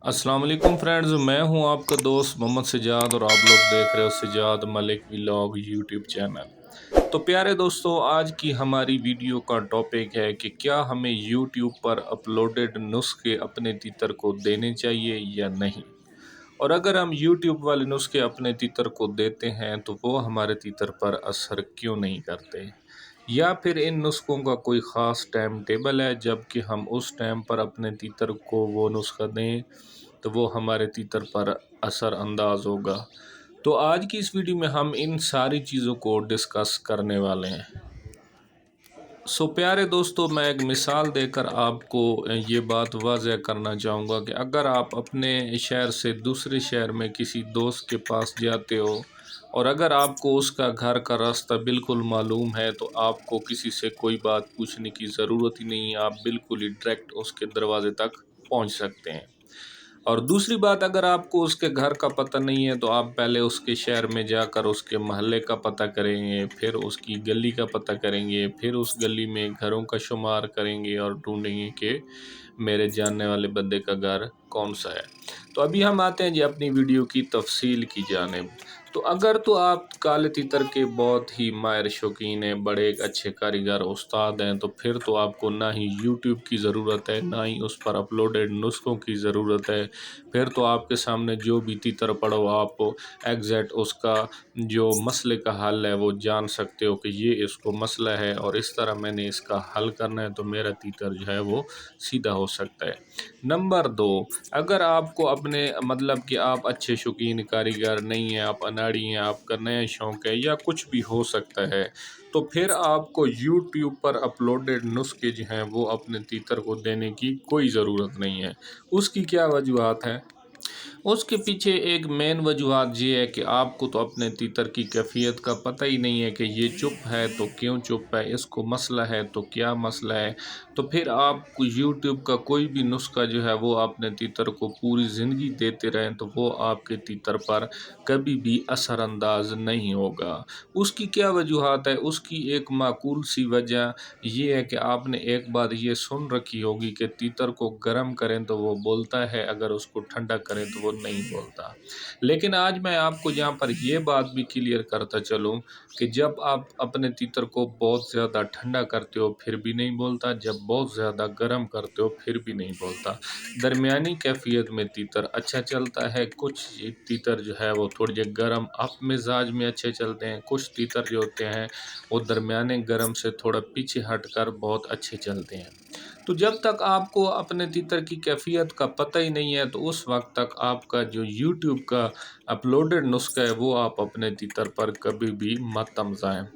अस्सलाम वालेकुम फ्रेंड्स, मैं हूं आपका दोस्त मोहम्मद सजाद और आप लोग देख रहे हो Sajjad Malik vlog YouTube channel. तो प्यारे दोस्तों, आज की हमारी वीडियो का टॉपिक है कि क्या हमें यूट्यूब पर अपलोडेड नुस्खे अपने तीतर को देने चाहिए या नहीं। और अगर हम यूट्यूब वाले नुस्खे अपने तीतर को देते हैं तो वो हमारे तीतर पर असर क्यों नहीं करते, या फिर इन नुस्खों का कोई ख़ास टाइम टेबल है जबकि हम उस टाइम पर अपने तीतर को वो नुस्खा दें तो वो हमारे तीतर पर असर अंदाज होगा। तो आज की इस वीडियो में हम इन सारी चीज़ों को डिस्कस करने वाले हैं। प्यारे दोस्तों, मैं एक मिसाल देकर आपको ये बात वाज़ह करना चाहूँगा कि अगर आप अपने शहर से दूसरे शहर में किसी दोस्त के पास जाते हो और अगर आपको उसका घर का रास्ता बिल्कुल मालूम है तो आपको किसी से कोई बात पूछने की ज़रूरत ही नहीं है, आप बिल्कुल ही डायरेक्ट उसके दरवाज़े तक पहुँच सकते हैं। और दूसरी बात, अगर आपको उसके घर का पता नहीं है तो आप पहले उसके शहर में जाकर उसके महल्ले का पता करेंगे, फिर उसकी गली का पता करेंगे, फिर उस गली में घरों का शुमार करेंगे और ढूंढेंगे कि मेरे जानने वाले बंदे का घर कौन सा है। तो अभी हम आते हैं जी अपनी वीडियो की तफसील की जानिब। तो अगर तो आप काले तीतर के बहुत ही माहिर शौकीन हैं, बड़े एक अच्छे कारीगर उस्ताद हैं, तो फिर तो आपको ना ही यूट्यूब की ज़रूरत है ना ही उस पर अपलोडेड नुस्खों की ज़रूरत है। फिर तो आपके सामने जो भी तीतर पड़ो आप एग्जैक्ट उसका जो मसले का हल है वो जान सकते हो कि ये इसको मसला है और इस तरह मैंने इसका हल करना है तो मेरा तीतर जो है वो सीधा हो सकता है। नंबर दो, अगर आपको अपने मतलब कि आप अच्छे शौकीन कारीगर नहीं हैं, आप अनाड़ी हैं, आपका नया शौक़ है या कुछ भी हो सकता है, तो फिर आपको यूट्यूब पर अपलोडेड नुस्खे जो हैं वो अपने तीतर को देने की कोई ज़रूरत नहीं है। उसकी क्या वजूहत है? उसके पीछे एक मेन वजूहत ये है कि आपको तो अपने तीतर की कैफियत का पता ही नहीं है कि ये चुप है तो क्यों चुप है, इसको मसला है तो क्या मसला है। तो फिर आप यूट्यूब का कोई भी नुस्खा जो है वो अपने तीतर को पूरी ज़िंदगी देते रहें तो वो आपके तीतर पर कभी भी असरअंदाज नहीं होगा। उसकी क्या वजूहत है? उसकी एक माकूल सी वजह ये है कि आपने एक बात ये सुन रखी होगी कि तीतर को गर्म करें तो वो बोलता है, अगर उसको ठंडा करें तो वो नहीं बोलता। लेकिन आज मैं आपको यहाँ पर ये बात भी क्लियर करता चलूँ कि जब आप अपने तीतर को बहुत ज़्यादा ठंडा करते हो फिर भी नहीं बोलता, जब बहुत ज़्यादा गर्म करते हो फिर भी नहीं बोलता। दरमियानी कैफियत में तीतर अच्छा चलता है। कुछ तीतर जो है वो थोड़े गर्म अप मिजाज में अच्छे चलते हैं, कुछ तीतर जो होते हैं वो दरमियाने गर्म से थोड़ा पीछे हटकर बहुत अच्छे चलते हैं। तो जब तक आपको अपने तीतर की कैफियत का पता ही नहीं है तो उस वक्त तक आपका जो यूट्यूब का अपलोडेड नुस्खा है वो आप अपने तीतर पर कभी भी मत आजमाएं।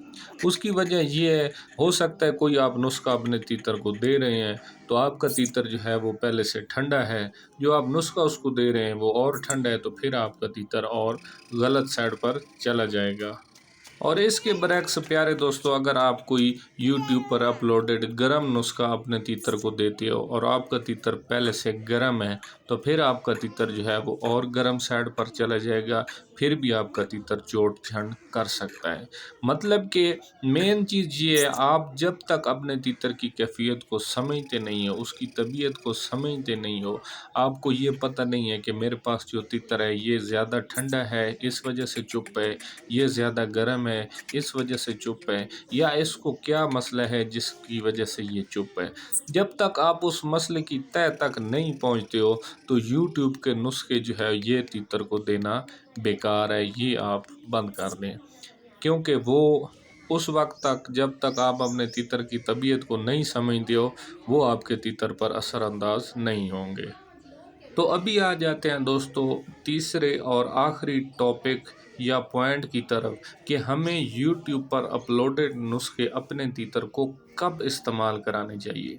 उसकी वजह ये है, हो सकता है कोई आप नुस्खा अपने तीतर को दे रहे हैं तो आपका तीतर जो है वो पहले से ठंडा है, जो आप नुस्खा उसको दे रहे हैं वो और ठंडा है, तो फिर आपका तीतर और गलत साइड पर चला जाएगा। और इसके बरक्स प्यारे दोस्तों, अगर आप कोई यूट्यूब पर अपलोडेड गरम नुस्खा अपने तीतर को देते हो और आपका तीतर पहले से गरम है तो फिर आपका तीतर जो है वो और गरम साइड पर चला जाएगा, फिर भी आपका तीतर चोट झंड कर सकता है। मतलब कि मेन चीज़ ये है, आप जब तक अपने तीतर की कैफियत को समझते नहीं हो, उसकी तबीयत को समझते नहीं हो, आपको ये पता नहीं है कि मेरे पास जो तीतर है ये ज़्यादा ठंडा है इस वजह से चुप है, ये ज़्यादा गर्म है इस वजह से चुप है, या इसको क्या मसला है जिसकी वजह से ये चुप है। जब तक आप उस मसले की तह तक नहीं पहुंचते हो तो यूट्यूब के नुस्खे जो है ये तीतर को देना बेकार है, ये आप बंद कर दें। क्योंकि वो उस वक्त तक जब तक आप अपने तीतर की तबीयत को नहीं समझते हो वो आपके तीतर पर असरअंदाज नहीं होंगे। तो अभी आ जाते हैं दोस्तों तीसरे और आखिरी टॉपिक या पॉइंट की तरफ कि हमें यूट्यूब पर अपलोडेड नुस्खे अपने तीतर को कब इस्तेमाल कराने चाहिए।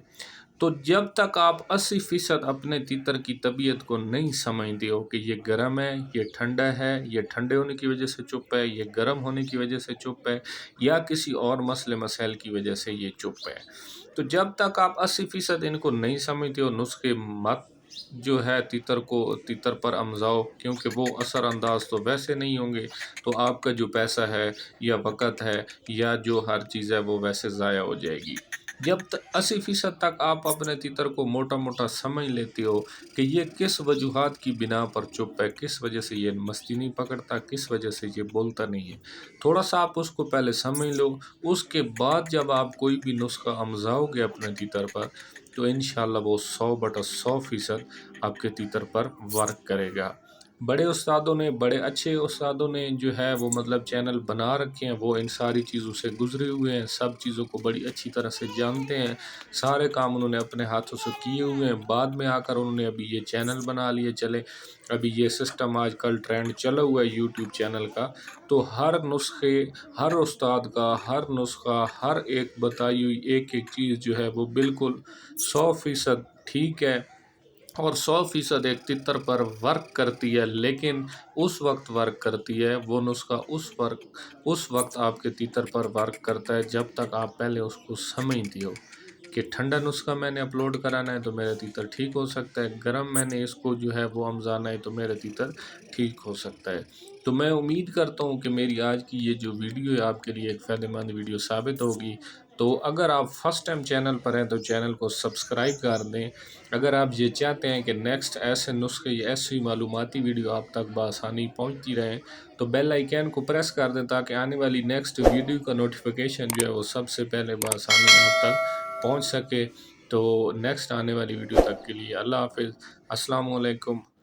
तो जब तक आप 80% अपने तीतर की तबीयत को नहीं समझते हो कि ये गर्म है, ये ठंडा है, ये ठंडे होने की वजह से चुप है, ये गर्म होने की वजह से चुप है, या किसी और मसले मसाइल की वजह से ये चुप है, तो जब तक आप 80% इनको नहीं समझते हो नुस्खे मत जो है तीतर पर अमज़ाओ, क्योंकि वो असरअंदाज तो वैसे नहीं होंगे, तो आपका जो पैसा है या वक़्त है या जो हर चीज़ है वो वैसे ज़ाया हो जाएगी। جب 80% تک آپ اپنے تیتر کو موٹا موٹا سمجھ لیتے ہو کہ یہ کس وجوہات کی بنا پر چپ ہے، کس وجہ سے یہ مستی نہیں پکڑتا، کس وجہ سے یہ بولتا نہیں ہے، تھوڑا سا آپ اس کو پہلے سمجھ لو۔ اس کے بعد جب آپ کوئی بھی نسخہ آموزاؤ گے اپنے تیتر پر تو انشاءاللہ وہ 100/100% آپ کے تیتر پر ورک کرے گا۔ بڑے استادوں نے، بڑے اچھے استادوں نے جو ہے وہ مطلب چینل بنا رکھے ہیں، وہ ان ساری چیزوں سے گزرے ہوئے ہیں، سب چیزوں کو بڑی اچھی طرح سے جانتے ہیں، سارے کام انہوں نے اپنے ہاتھوں سے کیے ہوئے ہیں۔ بعد میں آ کر انہوں نے ابھی یہ چینل بنا لیے، چلے ابھی یہ سسٹم آج کل ٹرینڈ چلا ہوا ہے یوٹیوب چینل کا، تو ہر نسخے، ہر استاد کا ہر نسخہ، ہر ایک بتائی ہوئی ایک ایک چیز جو ہے وہ بالکل 100% ٹھیک ہے، اور 100% ایک تتر پر ورک کرتی ہے، لیکن اس وقت ورک کرتی ہے وہ نسخہ، اس وقت آپ کے تیتر پر ورک کرتا ہے جب تک آپ پہلے اس کو سمجھتے ہو کہ ٹھنڈا نسخہ میں نے اپلوڈ کرانا ہے تو میرا تیتر ٹھیک ہو سکتا ہے، گرم میں نے اس کو جو ہے وہ ہمزانا ہے تو میرا تیتر ٹھیک ہو سکتا ہے۔ تو میں امید کرتا ہوں کہ میری آج کی یہ جو ویڈیو ہے آپ کے لیے ایک فائدہ مند ویڈیو ثابت ہوگی۔ تو اگر آپ فرسٹ ٹائم چینل پر ہیں تو چینل کو سبسکرائب کر دیں۔ اگر آپ یہ چاہتے ہیں کہ نیکسٹ ایسے نسخے یا ایسی معلوماتی ویڈیو آپ تک بآسانی پہنچتی رہیں تو بیل آئیکن کو پریس کر دیں تاکہ آنے والی نیکسٹ ویڈیو کا نوٹیفیکیشن جو ہے وہ سب سے پہلے بآسانی آپ تک پہنچ سکے۔ تو نیکسٹ آنے والی ویڈیو تک کے لیے اللہ حافظ، السلام علیکم۔